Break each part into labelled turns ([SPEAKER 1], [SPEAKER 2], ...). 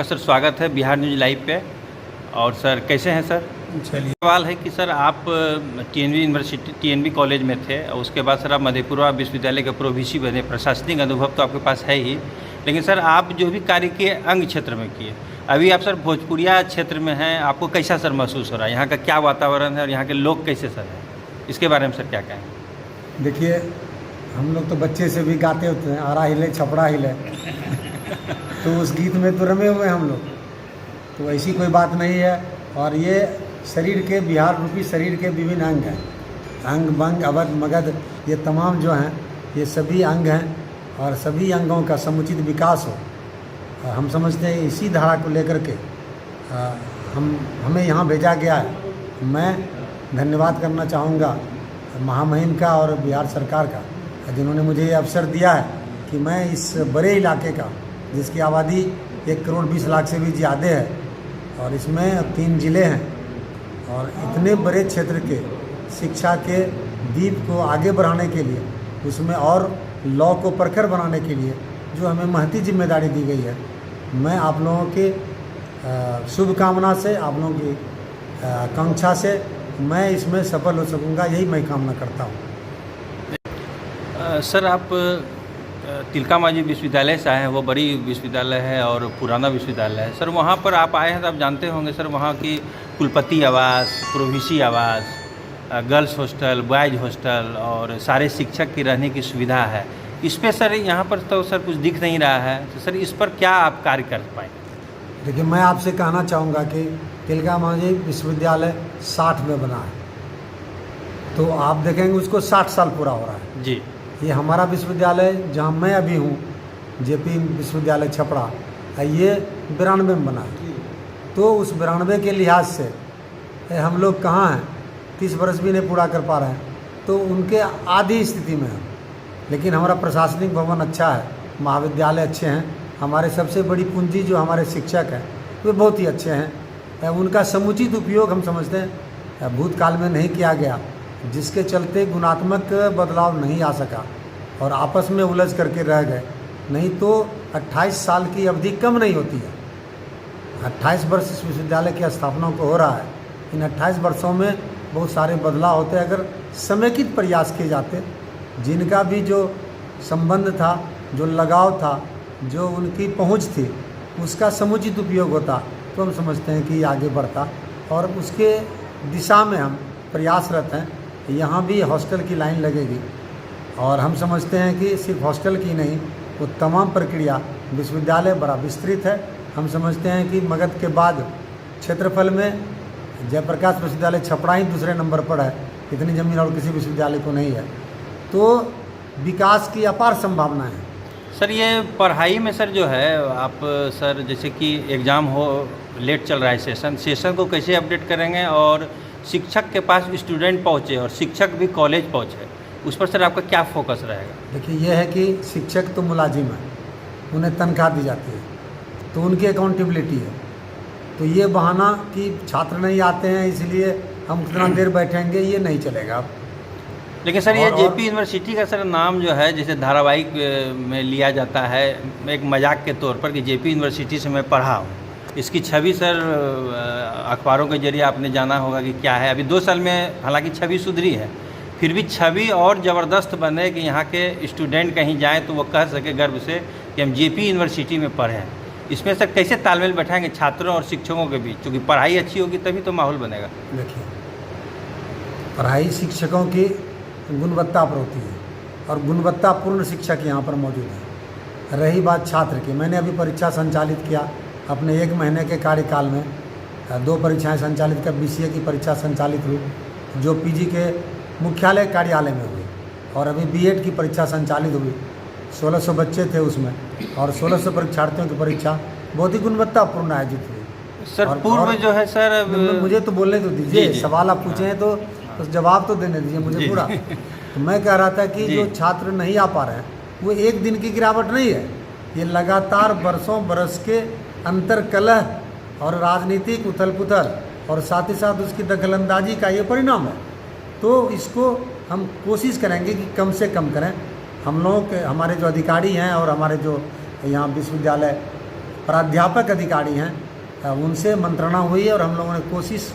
[SPEAKER 1] Sir स्वागत है Bihar news live पे। और सर कैसे हैं सर?
[SPEAKER 2] चलिए।
[SPEAKER 1] सवाल है कि सर आप टीएनबी यूनिवर्सिटी टीएनबी कॉलेज में थे और उसके बाद सर आप मधेपुरा विश्वविद्यालय के प्रोवीसी बने। प्रशासनिक अनुभव तो आपके पास है ही, लेकिन सर आप जो भी कार्य किए अंग क्षेत्र में किए, अभी आप सर भोजपुरिया क्षेत्र में हैं, आपको कैसा सर महसूस हो रहा है? यहाँ का क्या वातावरण है और यहाँ के लोग कैसे सर हैं, इसके बारे में सर क्या कहें?
[SPEAKER 2] देखिए, हम लोग तो बच्चे से भी गाते होते हैं, आरा हिले छपड़ा हिले तो उस गीत में तो रमे हुए हम लोग, तो ऐसी कोई बात नहीं है। और ये शरीर के, बिहार रूपी शरीर के विभिन्न अंग हैं, अंग बंग अवध मगध, ये तमाम जो हैं ये सभी अंग हैं और सभी अंगों का समुचित विकास हो। हम समझते हैं इसी धारा को लेकर के हमें यहाँ भेजा गया है। मैं धन्यवाद करना चाहूँगा महामहिम का और बिहार सरकार का, जिन्होंने मुझे ये अवसर दिया है कि मैं इस बड़े इलाके का, जिसकी आबादी 1 करोड़ 20 लाख से भी ज़्यादा है और इसमें 3 ज़िले हैं, और इतने बड़े क्षेत्र के शिक्षा के दीप को आगे बढ़ाने के लिए, उसमें और लॉ को प्रखर बनाने के लिए जो हमें महती जिम्मेदारी दी गई है, मैं आप लोगों के शुभकामना से, आप लोगों की आकांक्षा से मैं इसमें सफल हो सकूंगा, यही मैं कामना करता हूँ।
[SPEAKER 1] सर आप तिलका मांझी विश्वविद्यालय से आए हैं, वो बड़ी विश्वविद्यालय है और पुराना विश्वविद्यालय है सर। वहाँ पर आप आए हैं तो आप जानते होंगे सर, वहाँ की कुलपति आवास, प्रोवीसी आवास, गर्ल्स हॉस्टल, बॉयज़ हॉस्टल और सारे शिक्षक की रहने की सुविधा है। इस पर सर यहाँ पर तो सर कुछ दिख नहीं रहा है, तो सर इस पर क्या आप कार्य कर पाएंगे?
[SPEAKER 2] देखिए, मैं आपसे कहना चाहूँगा कि तिलका मांझी विश्वविद्यालय 60 में बना है, तो आप देखेंगे उसको 60 साल पूरा हो रहा है
[SPEAKER 1] जी।
[SPEAKER 2] ये हमारा विश्वविद्यालय जहाँ मैं अभी हूँ, जेपी विश्वविद्यालय छपरा, ये 92 में बना है। तो उस 92 के लिहाज से हम लोग कहाँ हैं, 30 वर्ष भी नहीं पूरा कर पा रहे हैं, तो उनके आधी स्थिति में हैं। लेकिन हमारा प्रशासनिक भवन अच्छा है, महाविद्यालय अच्छे हैं, हमारे सबसे बड़ी पूंजी जो हमारे शिक्षक हैं वे बहुत ही अच्छे हैं। उनका समुचित उपयोग हम समझते हैं भूतकाल में नहीं किया गया, जिसके चलते गुणात्मक बदलाव नहीं आ सका और आपस में उलझ करके रह गए। नहीं तो 28 साल की अवधि कम नहीं होती है। 28 वर्ष इस विश्वविद्यालय की स्थापना को हो रहा है। इन 28 वर्षों में बहुत सारे बदलाव होते, अगर समेकित प्रयास किए जाते, जिनका भी जो संबंध था, जो लगाव था, जो उनकी पहुंच थी, उसका समुचित उपयोग होता, तो हम समझते हैं कि आगे बढ़ता। और उसके दिशा में हम प्रयासरत हैं। यहाँ भी हॉस्टल की लाइन लगेगी और हम समझते हैं कि सिर्फ हॉस्टल की नहीं, वो तमाम प्रक्रिया, विश्वविद्यालय बड़ा विस्तृत है। हम समझते हैं कि मगध के बाद क्षेत्रफल में जयप्रकाश विश्वविद्यालय छपरा ही दूसरे नंबर पर है, इतनी ज़मीन और किसी विश्वविद्यालय को नहीं है। तो विकास की अपार संभावना है
[SPEAKER 1] सर। ये पढ़ाई में सर जो है आप सर, जैसे कि एग्ज़ाम हो, लेट चल रहा है सेशन को कैसे अपडेट करेंगे, और शिक्षक के पास स्टूडेंट पहुँचे और शिक्षक भी कॉलेज पहुँचे, उस पर सर आपका क्या फोकस रहेगा?
[SPEAKER 2] देखिए, यह है कि शिक्षक तो मुलाजिम है, उन्हें तनख्वाह दी जाती है, तो उनकी अकाउंटेबिलिटी है। तो ये बहाना कि छात्र नहीं आते हैं इसलिए हम उतना देर बैठेंगे, ये नहीं चलेगा।
[SPEAKER 1] लेकिन सर ये जेपी यूनिवर्सिटी का सर नाम जो है, जैसे धारावाहिक में लिया जाता है एक मजाक के तौर पर कि जेपी यूनिवर्सिटी से मैं पढ़ा हूँ, इसकी छवि सर अखबारों के जरिए आपने जाना होगा कि क्या है। अभी 2 साल में हालांकि छवि सुधरी है, फिर भी छवि और ज़बरदस्त बने कि यहाँ के स्टूडेंट कहीं जाएँ तो वो कह सके गर्व से कि हम जेपी यूनिवर्सिटी में पढ़े हैं। इसमें सर कैसे तालमेल बैठाएंगे छात्रों और शिक्षकों के बीच, क्योंकि पढ़ाई अच्छी होगी तभी तो माहौल बनेगा।
[SPEAKER 2] देखिए, पढ़ाई शिक्षकों की गुणवत्ता पर होती है और गुणवत्तापूर्ण शिक्षक यहाँ पर मौजूद है। रही बात छात्र की, मैंने अभी परीक्षा संचालित किया अपने 1 महीने के कार्यकाल में, 2 परीक्षाएं संचालित कर, BCA की परीक्षा संचालित हुई जो PG के मुख्यालय कार्यालय में हुई, और अभी B.Ed की परीक्षा संचालित हुई। 1600 बच्चे थे उसमें और 1600 परीक्षार्थियों की परीक्षा बहुत ही गुणवत्तापूर्ण आयोजित हुई।
[SPEAKER 1] सर पूर्व में जो है सर,
[SPEAKER 2] मुझे तो बोलने तो दीजिए, सवाल आप पूछे हैं तो जवाब तो देने दीजिए मुझे पूरा। तो मैं कह रहा था कि जो छात्र नहीं आ पा रहे हैं वो एक दिन की गिरावट नहीं है, ये लगातार बरसों बरस के अंतर्कलह और राजनीतिक उथल पुथल और साथ ही साथ उसकी दखलंदाजी का ये परिणाम है। तो इसको हम कोशिश करेंगे कि कम से कम करें। हम लोगों के, हमारे जो अधिकारी हैं और हमारे जो यहाँ विश्वविद्यालय प्राध्यापक अधिकारी हैं उनसे मंत्रणा हुई है और हम लोगों ने कोशिश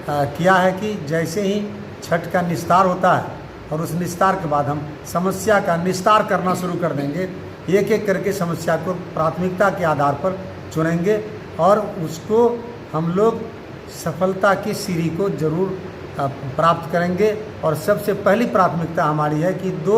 [SPEAKER 2] किया है कि जैसे ही छठ का निस्तार होता है और उस निस्तार के बाद हम समस्या का निस्तार करना शुरू कर देंगे। एक एक करके समस्या को प्राथमिकता के आधार पर चुनेंगे और उसको हम लोग सफलता की सीढ़ी को जरूर प्राप्त करेंगे। और सबसे पहली प्राथमिकता हमारी है कि 2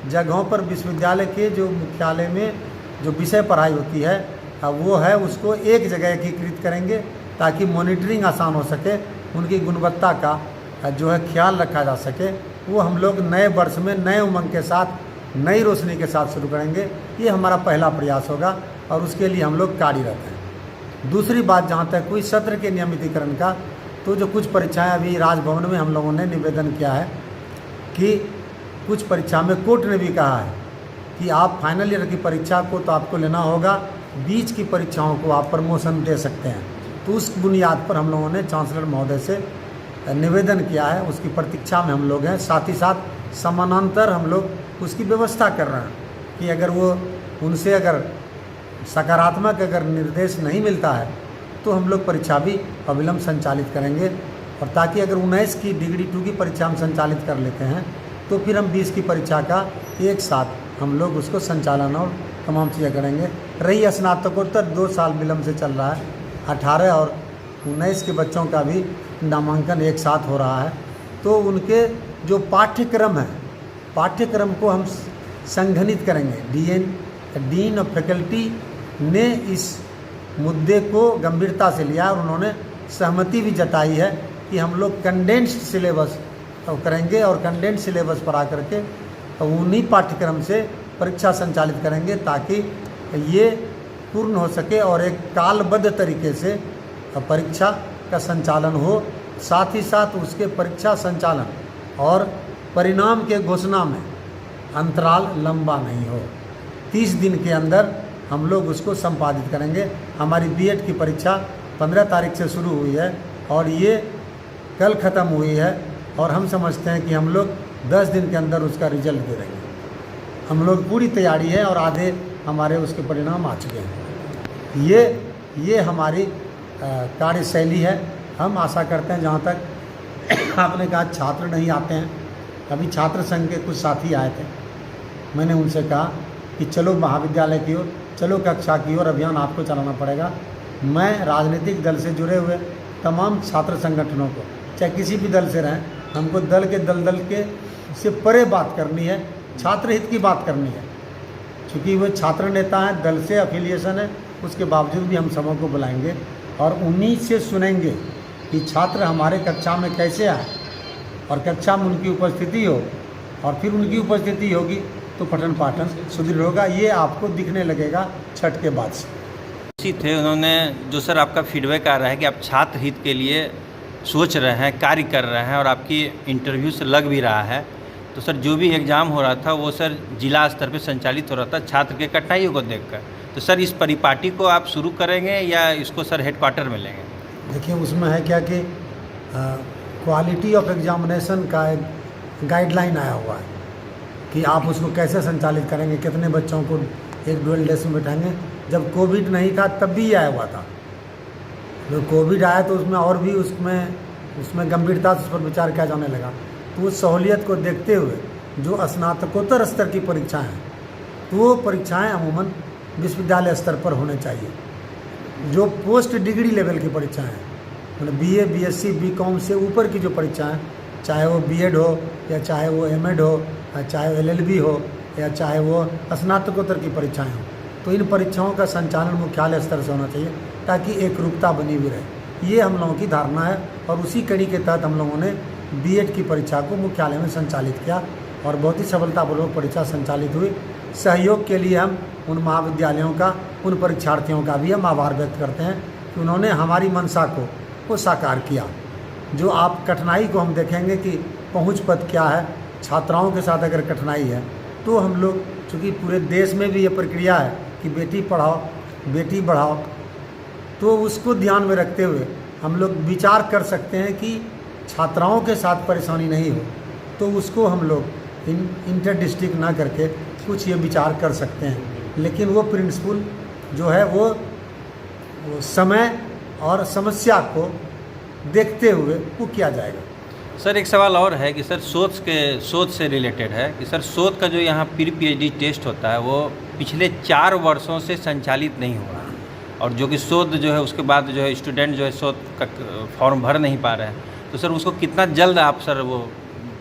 [SPEAKER 2] जगहों पर विश्वविद्यालय के जो मुख्यालय में जो विषय पढ़ाई होती है वो है उसको एक जगह एकीकृत करेंगे ताकि मॉनिटरिंग आसान हो सके, उनकी गुणवत्ता का जो है ख्याल रखा जा सके। वो हम लोग नए वर्ष में नए उमंग के साथ नई रोशनी के साथ शुरू करेंगे। ये हमारा पहला प्रयास होगा और उसके लिए हम लोग कार्यरत हैं। दूसरी बात, जहाँ तक हुई सत्र के नियमितीकरण का, तो जो कुछ परीक्षाएं अभी राजभवन में हम लोगों ने निवेदन किया है कि कुछ परीक्षा में कोर्ट ने भी कहा है कि आप फाइनल ईयर की परीक्षा को तो आपको लेना होगा, बीच की परीक्षाओं को आप प्रमोशन दे सकते हैं। तो उस बुनियाद पर हम लोगों ने चांसलर महोदय से निवेदन किया है, उसकी प्रतीक्षा में हम लोग हैं। साथ ही साथ समानांतर हम लोग उसकी व्यवस्था कर रहे हैं कि अगर वो उनसे अगर सकारात्मक अगर निर्देश नहीं मिलता है तो हम लोग परीक्षा भी अविलंब संचालित करेंगे। और ताकि अगर 19 की डिग्री 2 की परीक्षा हम संचालित कर लेते हैं तो फिर हम 20 की परीक्षा का एक साथ हम लोग उसको संचालन और तमाम चीज़ें करेंगे। रही स्नातकोत्तर 2 साल विलम्ब से चल रहा है, 18 और 19 के बच्चों का भी नामांकन एक साथ हो रहा है। तो उनके जो पाठ्यक्रम है, पाठ्यक्रम को हम संघनित करेंगे। डीन ऑफ फैकल्टी ने इस मुद्दे को गंभीरता से लिया और उन्होंने सहमति भी जताई है कि हम लोग कंडेंस्ड सिलेबस करेंगे और कंडेंस्ड सिलेबस पर आकर के उन्हीं पाठ्यक्रम से परीक्षा संचालित करेंगे ताकि ये पूर्ण हो सके और एक कालबद्ध तरीके से परीक्षा का संचालन हो। साथ ही साथ उसके परीक्षा संचालन और परिणाम के घोषणा में अंतराल लंबा नहीं हो। 30 दिन के अंदर हम लोग उसको संपादित करेंगे। हमारी बीएड की परीक्षा 15 तारीख से शुरू हुई है और ये कल ख़त्म हुई है और हम समझते हैं कि हम लोग 10 दिन के अंदर उसका रिजल्ट दे देंगे। हम लोग पूरी तैयारी है और आधे हमारे उसके परिणाम आ चुके हैं। ये हमारी कार्यशैली है। हम आशा करते हैं, जहाँ तक आपने कहा छात्र नहीं आते हैं, अभी छात्र संघ के कुछ साथी आए थे, मैंने उनसे कहा कि चलो महाविद्यालय की ओर, चलो कक्षा की ओर अभियान आपको चलाना पड़ेगा। मैं राजनीतिक दल से जुड़े हुए तमाम छात्र संगठनों को, चाहे किसी भी दल से रहें, हमको दल के से परे बात करनी है, छात्र हित की बात करनी है। क्योंकि वो छात्र नेता हैं, दल से एफिलिएशन है, उसके बावजूद भी हम सबों को बुलाएंगे और उन्हीं से सुनेंगे कि छात्र हमारे कक्षा में कैसे आए और कक्षा में उनकी उपस्थिति हो और फिर उनकी उपस्थिति होगी तो पठन पाठन सुदृढ़ होगा। ये आपको दिखने लगेगा छठ के बाद से।
[SPEAKER 1] थे उन्होंने जो सर आपका फीडबैक आ रहा है कि आप छात्र हित के लिए सोच रहे हैं, कार्य कर रहे हैं और आपकी इंटरव्यू से लग भी रहा है, तो सर जो भी एग्ज़ाम हो रहा था वो सर जिला स्तर पे संचालित हो रहा था छात्र के कठिनाइयों को देखकर, तो सर इस परिपाटी को आप शुरू करेंगे या इसको सर हेडक्वार्टर में लेंगे?
[SPEAKER 2] देखिए, उसमें है क्या कि क्वालिटी ऑफ एग्जामिनेशन का एक गाइडलाइन आया हुआ है कि आप उसको कैसे संचालित करेंगे, कितने बच्चों को एक ड्यूअल डेस्क में बैठाएंगे। जब कोविड नहीं था तब भी आया हुआ था, जब कोविड आया तो उसमें और भी उसमें गंभीरता से उस पर विचार किया जाने लगा। तो उस सहूलियत को देखते हुए जो स्नातकोत्तर स्तर की परीक्षाएं हैं तो वो परीक्षाएं अमूमन विश्वविद्यालय स्तर पर होने चाहिए। जो पोस्ट डिग्री लेवल की परीक्षाएं हैं, मतलब बीए, बीएससी, बीकॉम से ऊपर की जो परीक्षाएं, चाहे वो बीएड हो या चाहे वो एमएड हो या चाहे एलएलबी हो या चाहे वो स्नातकोत्तर की परीक्षाएं हों, तो इन परीक्षाओं का संचालन मुख्यालय स्तर से होना चाहिए ताकि एकरूपता बनी हुई रहे। ये हम लोगों की धारणा है और उसी कड़ी के तहत हम लोगों ने बीएड की परीक्षा को मुख्यालय में संचालित किया और बहुत ही सफलतापूर्वक परीक्षा संचालित हुई। सहयोग के लिए हम उन महाविद्यालयों का, उन परीक्षार्थियों का भी हम आभार व्यक्त करते हैं कि उन्होंने हमारी मंशा को साकार किया। जो आप कठिनाई को हम देखेंगे कि पहुँच पद क्या है, छात्राओं के साथ अगर कठिनाई है तो हम लोग, चूँकि पूरे देश में भी ये प्रक्रिया है कि बेटी पढ़ाओ बेटी बढ़ाओ, तो उसको ध्यान में रखते हुए हम लोग विचार कर सकते हैं कि छात्राओं के साथ परेशानी नहीं हो तो उसको हम लोग इंटर डिस्ट्रिक्ट ना करके कुछ ये विचार कर सकते हैं। लेकिन वो प्रिंसिपल जो है वो वो समय और समस्या को देखते हुए वो किया जाएगा।
[SPEAKER 1] सर एक सवाल और है कि सर शोध से रिलेटेड है कि सर शोध का जो यहाँ प्री पीएचडी टेस्ट होता है वो पिछले 4 वर्षों से संचालित नहीं हुआ है, और जो कि शोध जो है उसके बाद जो है स्टूडेंट जो है शोध का फॉर्म भर नहीं पा रहे हैं, तो सर उसको कितना जल्द आप सर वो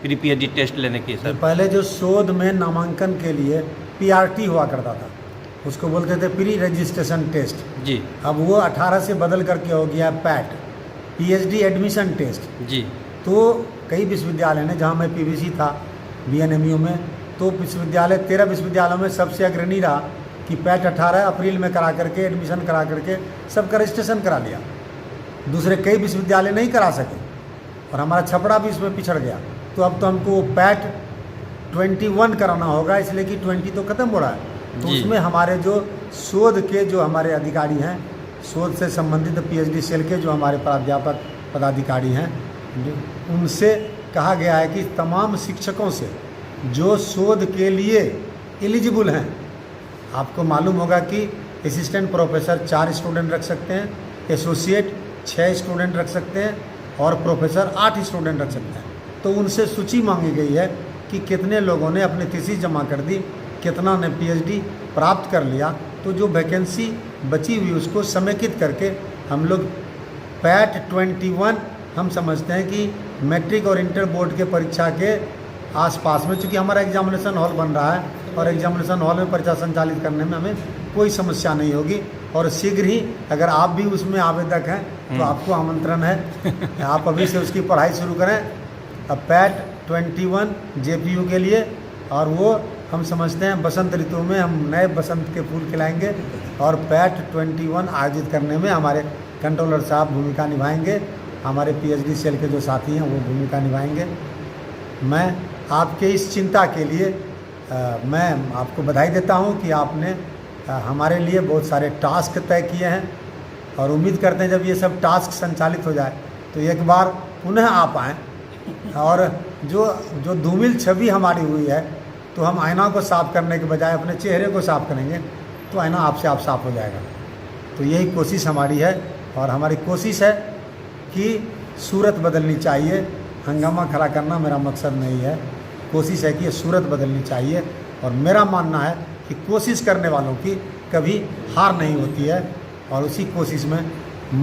[SPEAKER 1] प्री पीएचडी टेस्ट लेने की सर?
[SPEAKER 2] पहले जो शोध में नामांकन के लिए पीआरटी हुआ करता था, उसको बोलते थे प्री रजिस्ट्रेशन टेस्ट
[SPEAKER 1] जी।
[SPEAKER 2] अब वो 18 से बदल करके हो गया पैट, पीएचडी एडमिशन टेस्ट
[SPEAKER 1] जी।
[SPEAKER 2] तो कई विश्वविद्यालय ने, जहाँ मैं पीवीसी था बीएनएमयू में, तो विश्वविद्यालय 13 विश्वविद्यालयों में सबसे अग्रणी रहा कि पैट 18 अप्रैल में करा करके एडमिशन करा करके सबका रजिस्ट्रेशन करा लिया। दूसरे कई विश्वविद्यालय नहीं करा सके और हमारा छपरा भी इसमें पिछड़ गया। तो अब तो हमको पैट 21 कराना होगा, इसलिए कि 20 तो ख़त्म हो रहा है। तो उसमें हमारे जो शोध के जो हमारे अधिकारी हैं, शोध से संबंधित पीएचडी सेल के जो हमारे प्राध्यापक पदाधिकारी हैं, उनसे कहा गया है कि तमाम शिक्षकों से जो शोध के लिए एलिजिबल हैं, आपको मालूम होगा कि असिस्टेंट प्रोफेसर 4 स्टूडेंट रख सकते हैं, एसोसिएट 6 स्टूडेंट रख सकते हैं और प्रोफेसर 8 स्टूडेंट रख सकते हैं। तो उनसे सूची मांगी गई है कि कितने लोगों ने अपनी थीसिस जमा कर दी, कितना ने पीएचडी प्राप्त कर लिया। तो जो वैकेंसी बची हुई उसको समेकित करके हम लोग पैट 21 हम समझते हैं कि मैट्रिक और इंटर बोर्ड के परीक्षा के आसपास में, चूँकि हमारा एग्जामिनेशन हॉल बन रहा है और एग्जामिनेशन हॉल में परीक्षा संचालित करने में हमें कोई समस्या नहीं होगी। और शीघ्र ही अगर आप भी उसमें आवेदक हैं तो आपको आमंत्रण है, आप अभी से उसकी पढ़ाई शुरू करें। अब पैट 21 जेपीयू के लिए, और वो हम समझते हैं बसंत ऋतु में हम नए बसंत के फूल खिलाएंगे और पैट 21 आयोजित करने में हमारे कंट्रोलर साहब भूमिका निभाएंगे, हमारे पीएचडी सेल के जो साथी हैं वो भूमिका निभाएंगे। मैं आपके इस चिंता के लिए मैं आपको बधाई देता हूं कि आपने हमारे लिए बहुत सारे टास्क तय किए हैं, और उम्मीद करते हैं जब ये सब टास्क संचालित हो जाए तो एक बार पुनः आप आएँ, और जो धूमिल छवि हमारी हुई है तो हम आईना को साफ़ करने के बजाय अपने चेहरे को साफ़ करेंगे तो आईना आपसे आप साफ़ हो जाएगा। तो यही कोशिश हमारी है, और हमारी कोशिश है कि सूरत बदलनी चाहिए। हंगामा खड़ा करना मेरा मकसद नहीं है, कोशिश है कि ये सूरत बदलनी चाहिए। और मेरा मानना है कि कोशिश करने वालों की कभी हार नहीं होती है, और उसी कोशिश में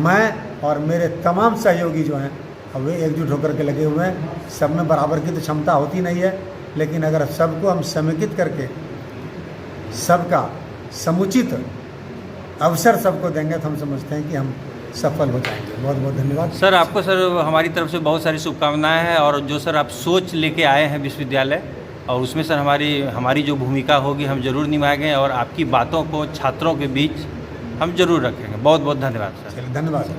[SPEAKER 2] मैं और मेरे तमाम सहयोगी जो हैं अब वे एकजुट होकर के लगे हुए हैं। सब में बराबर की तो क्षमता होती नहीं है, लेकिन अगर सबको हम समेकित करके सबका समुचित अवसर सबको देंगे तो हम समझते हैं कि हम सफल हो जाएंगे। बहुत बहुत धन्यवाद
[SPEAKER 1] सर। आपको सर हमारी तरफ से बहुत सारी शुभकामनाएं हैं, और जो सर आप सोच लेके आए हैं विश्वविद्यालय, और उसमें सर हमारी जो भूमिका होगी हम जरूर निभाएंगे, और आपकी बातों को छात्रों के बीच हम जरूर रखेंगे। बहुत बहुत धन्यवाद सर।
[SPEAKER 2] चलिए, धन्यवाद।